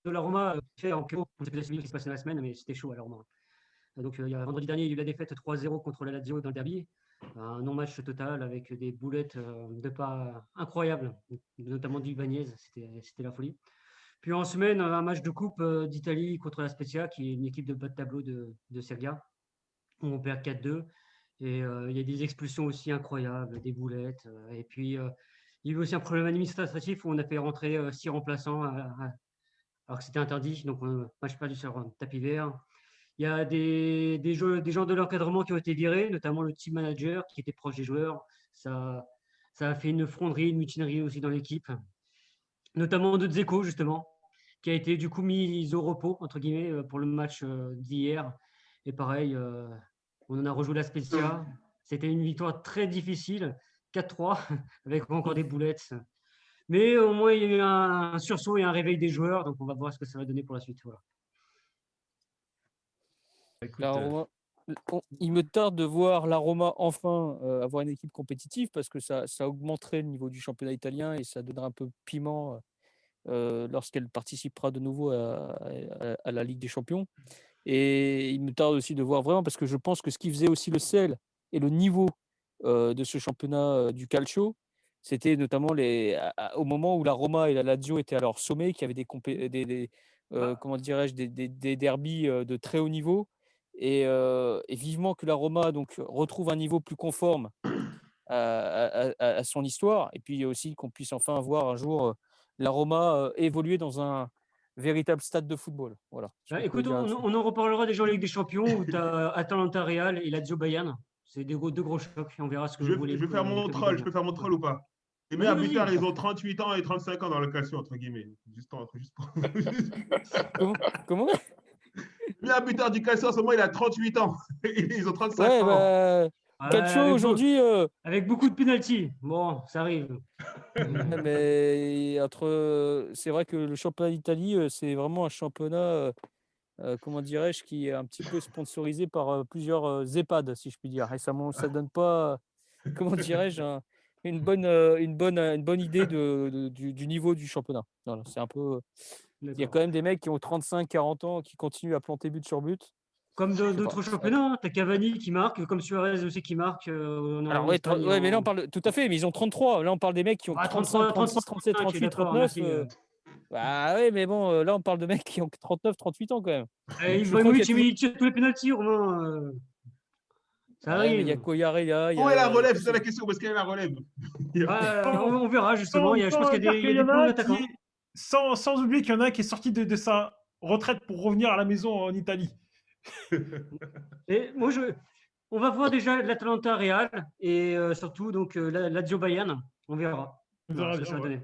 de la Roma fait en KO. On sait pas ce qui se passe dans la semaine, mais c'était chaud à la Roma. Donc, vendredi dernier, il y a eu la défaite 3-0 contre la Lazio dans le derby. Un non-match total avec des boulettes de pas incroyables, notamment d'Ibanez, c'était la folie. Puis en semaine, un match de coupe d'Italie contre la Spezia, qui est une équipe de bas de tableau de Serie A, où on perd 4-2. Et il y a des expulsions aussi incroyables, des boulettes. Et puis, il y a eu aussi un problème administratif où on a fait rentrer 6 remplaçants alors que c'était interdit. Donc, match perdu sur tapis vert. Il y a des gens de l'encadrement qui ont été virés, notamment le team manager qui était proche des joueurs. Ça a fait une fronderie, une mutinerie aussi dans l'équipe, notamment de Dzeko, justement, qui a été du coup mis au repos, entre guillemets, pour le match d'hier. Et pareil, on en a rejoué la Spezia. C'était une victoire très difficile, 4-3, avec encore des boulettes. Mais au moins, il y a eu un sursaut et un réveil des joueurs. Donc, on va voir ce que ça va donner pour la suite. Voilà. La Roma, il me tarde de voir la Roma enfin avoir une équipe compétitive parce que ça augmenterait le niveau du championnat italien et ça donnera un peu de piment lorsqu'elle participera de nouveau à la Ligue des Champions. Et il me tarde aussi de voir vraiment parce que je pense que ce qui faisait aussi le sel et le niveau de ce championnat du calcio, c'était notamment au moment où la Roma et la Lazio étaient à leur sommet, qu'il y avait comment dirais-je, des derbys de très haut niveau. Et vivement que la Roma donc, retrouve un niveau plus conforme à son histoire. Et puis aussi qu'on puisse enfin voir un jour la Roma évoluer dans un véritable stade de football. Voilà ce que je peux Écoute, dire là-dessus. on en reparlera déjà en Ligue des Champions où tu as Atalanta Real et Lazio Bayern. C'est deux gros chocs. On verra ce que vaut Je vais faire les mon clubs troll, je italiens. peux faire mon troll ou pas? Les Vas-y, meilleurs vas-y. buteurs, ils ont 38 ans et 35 ans dans le calcio, entre guillemets. Juste pour... Comment Le meilleur buteur du calcio, en ce moment, il a 38 ans. Ils ont 35 Ouais, ans. bah, Calcio aujourd'hui. Avec beaucoup de pénalty. Bon, ça arrive. Mais c'est vrai que le championnat d'Italie, c'est vraiment un championnat, comment dirais-je, qui est un petit peu sponsorisé par plusieurs EHPAD, si je puis dire. Et ça donne pas, comment dirais-je, une bonne idée du niveau du championnat. Voilà, c'est un peu. Il y a quand même des mecs qui ont 35-40 ans qui continuent à planter but sur but. Comme Je sais pas. d'autres championnats, tu as Cavani qui marque, comme Suarez aussi qui marque Alors en ouais, Espagne. ouais, mais là on parle tout à fait, mais ils ont 33. Là on parle des mecs qui ont 35, 33, 36, 37, 35, 38, d'accord, 39. merci. Bah ouais, mais bon, là on parle de mecs qui ont 39, 38 ans quand même. Je crois qu'il y a Ibrahimovic, toujours. il tire tous les pénaltys, Romain. Ça Ouais, mais il y a arrive. Koyarella, il y Où est la a relève? tous C'est ça ces. la question. Où est-ce qu'elle est la relève? On verra justement. Je pense qu'il y a des bons attaquants. Sans oublier qu'il y en a un qui est sorti de sa retraite pour revenir à la maison en Italie. Et moi, on va voir déjà l'Atalanta Real et surtout donc la Lazio Bayern. On verra. On verra Ce que bien, ça va ouais. donner.